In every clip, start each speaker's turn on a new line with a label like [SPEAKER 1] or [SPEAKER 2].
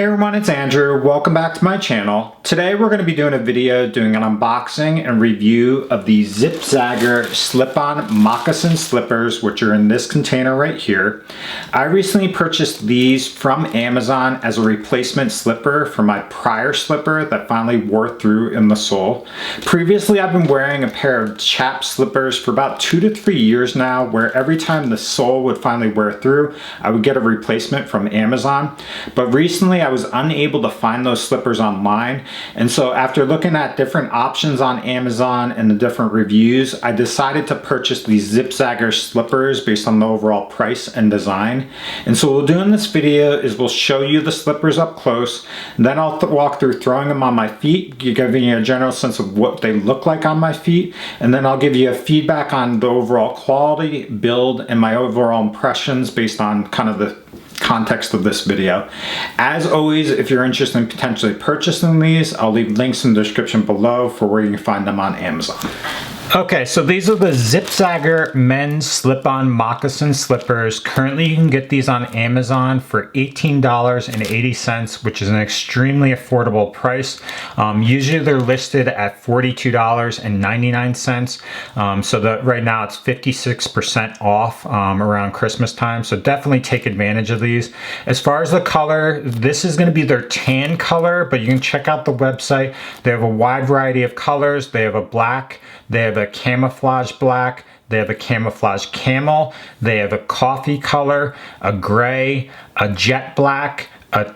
[SPEAKER 1] everyone, it's Andrew. Welcome back to my channel. Today we're going to be doing a video doing an unboxing and review of the Zigzagger slip-on moccasin slippers, which are in this container right here. I recently purchased these from Amazon as a replacement slipper for my prior slipper that finally wore through in the sole. Previously, I've been wearing a pair of chap slippers for about 2 to 3 years now, where every time the sole would finally wear through, I would get a replacement from Amazon. But recently I was unable to find those slippers online, and so after looking at different options on Amazon and the different reviews, I decided to purchase these Zigzagger slippers based on the overall price and design. And so what we'll do in this video is we'll show you the slippers up close, then I'll walk through throwing them on my feet, giving you a general sense of what they look like on my feet, and then I'll give you a feedback on the overall quality, build, and my overall impressions based on kind of the context of this video. As always, if you're interested in potentially purchasing these, I'll leave links in the description below for where you can find them on Amazon. Okay, so these are the Zigzagger men's slip-on moccasin slippers. Currently, you can get these on Amazon for $18.80, which is an extremely affordable price. Usually, they're listed at $42.99, so that right now it's 56% off around Christmas time. So definitely take advantage of these. As far as the color, this is going to be their tan color, but you can check out the website. They have a wide variety of colors. They have a black, they have a camouflage black, they have a camouflage camel, they have a coffee color, a gray, a jet black, a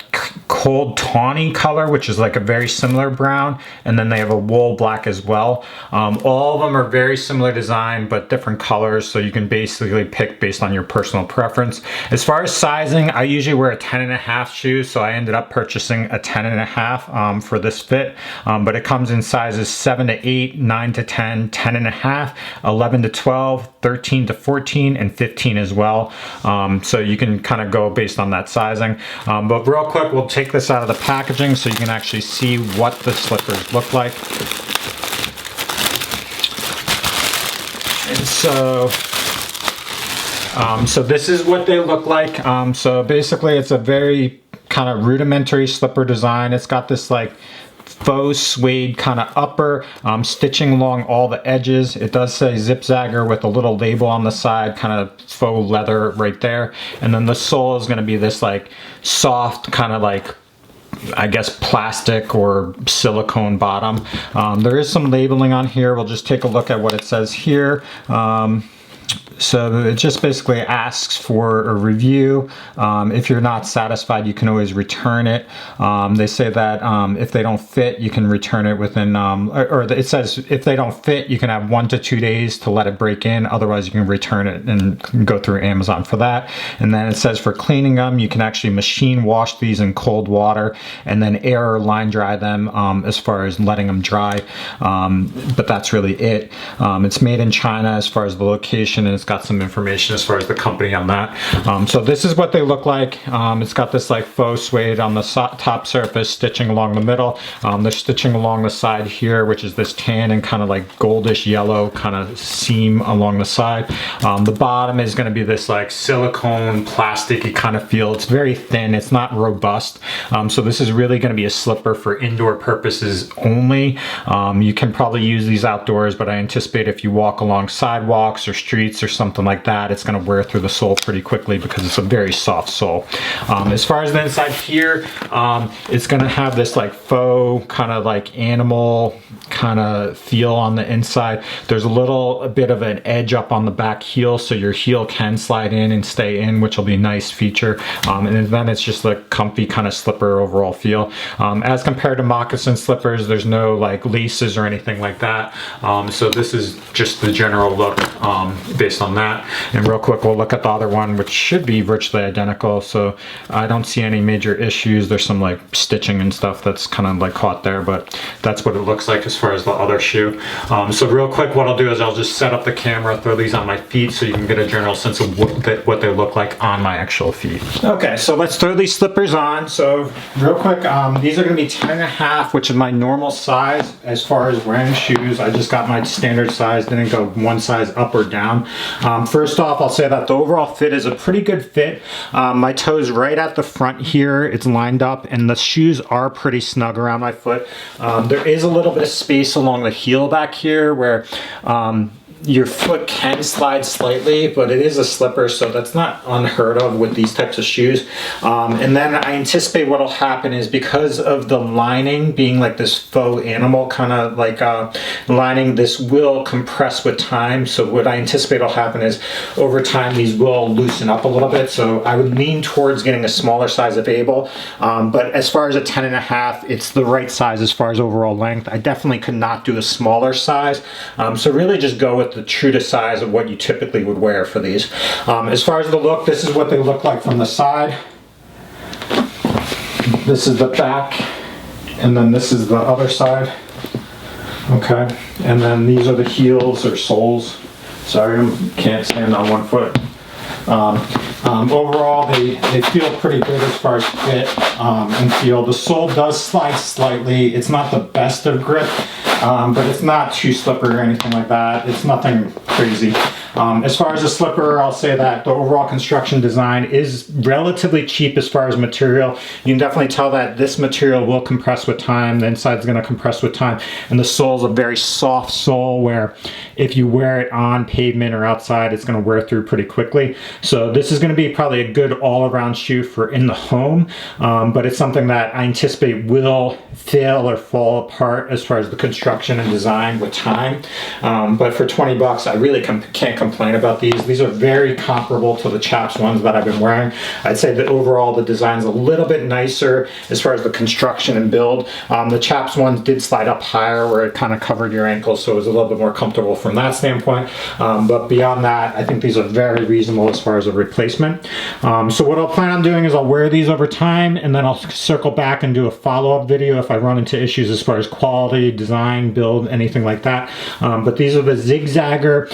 [SPEAKER 1] cold tawny color, which is like a very similar brown, and then they have a wool black as well. All of them are very similar design, but different colors, so you can basically pick based on your personal preference. As far as sizing, I usually wear a 10.5 shoe, so I ended up purchasing a 10.5 for this fit, but it comes in sizes 7 to 8, 9 to 10, 10.5, 11 to 12, 13 to 14, and 15 as well. So you can kind of go based on that sizing. But real quick, we'll take this out of the packaging so you can actually see what the slippers look like. And so this is what they look like. So basically it's a very kind of rudimentary slipper design. It's got this like faux suede kind of upper, stitching along all the edges. It does say Zigzagger with a little label on the side, kind of faux leather right there. And then the sole is going to be this like soft kind of like, I guess, plastic or silicone bottom. There is some labeling on here. We'll just take a look at what it says here. So it just basically asks for a review. If you're not satisfied, you can always return it. They say that if they don't fit, you can return it within, or it says if they don't fit, you can have 1 to 2 days to let it break in. Otherwise, you can return it and go through Amazon for that. And then it says for cleaning them, you can actually machine wash these in cold water and then air or line dry them as far as letting them dry. But that's really it. It's made in China as far as the location, and it's got some information as far as the company on that. So this is what they look like. It's got this like faux suede on the top surface, stitching along the middle. They're stitching along the side here, which is this tan and kind of like goldish yellow kind of seam along the side. The bottom is going to be this like silicone plasticky kind of feel. It's very thin, it's not robust. So this is really going to be a slipper for indoor purposes only. You can probably use these outdoors, but I anticipate if you walk along sidewalks or streets or something like that, it's going to wear through the sole pretty quickly because it's a very soft sole. As far as the inside here, it's going to have this like faux kind of like animal kind of feel on the inside. There's a bit of an edge up on the back heel, so your heel can slide in and stay in, which will be a nice feature. And then it's just a comfy kind of slipper overall feel. As compared to moccasin slippers, there's no like laces or anything like that. So this is just the general look based on that. And real quick, we'll look at the other one, which should be virtually identical. So I don't see any major issues. There's some like stitching and stuff that's kind of like caught there, but that's what it looks like as far as the other shoe. So real quick, what I'll do is I'll just set up the camera, throw these on my feet so you can get a general sense of what they look like on my actual feet. Okay, so let's throw these slippers on. So real quick, these are going to be 10.5, which is my normal size as far as wearing shoes. I just got my standard size, didn't go one size up or down. them. First off, I'll say that the overall fit is a pretty good fit. My toe's right at the front here. It's lined up and the shoes are pretty snug around my foot. There is a little bit of space along the heel back here where your foot can slide slightly, but it is a slipper, so that's not unheard of with these types of shoes. And then I anticipate what'll happen is because of the lining being like this faux animal kind of like lining, this will compress with time. So what I anticipate will happen is over time these will loosen up a little bit. So I would lean towards getting a smaller size available. But as far as a 10.5, it's the right size as far as overall length. I definitely could not do a smaller size. So really just go with the true to size of what you typically would wear for these. As far as the look, this is what they look like from the side. This is the back, and then this is the other side. Okay, and then these are the heels or soles. Sorry, I can't stand on one foot. Overall, they feel pretty good as far as fit and feel. The sole does slide slightly. It's not the best of grip, but it's not too slippery or anything like that. It's nothing crazy. As far as the slipper, I'll say that the overall construction design is relatively cheap as far as material. You can definitely tell that this material will compress with time. The inside's going to compress with time. And the sole's a very soft sole where if you wear it on pavement or outside, it's going to wear through pretty quickly. So this is going to be probably a good all-around shoe for in the home, but it's something that I anticipate will fail or fall apart as far as the construction and design with time. But for 20 bucks, I really can't complain about these. These are very comparable to the Chaps ones that I've been wearing. I'd say that overall the design's a little bit nicer as far as the construction and build. The Chaps ones did slide up higher where it kind of covered your ankles, so it was a little bit more comfortable from that standpoint. But beyond that, I think these are very reasonable as far as a replacement. So what I'll plan on doing is I'll wear these over time, and then I'll circle back and do a follow-up video if I run into issues as far as quality, design, build, anything like that. But these are the Zigzagger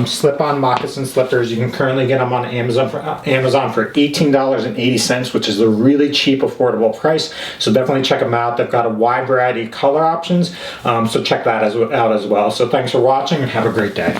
[SPEAKER 1] slip-on moccasin slippers. You can currently get them on Amazon for $18.80, which is a really cheap, affordable price. So definitely check them out. They've got a wide variety of color options, so check that out as well. So thanks for watching and have a great day.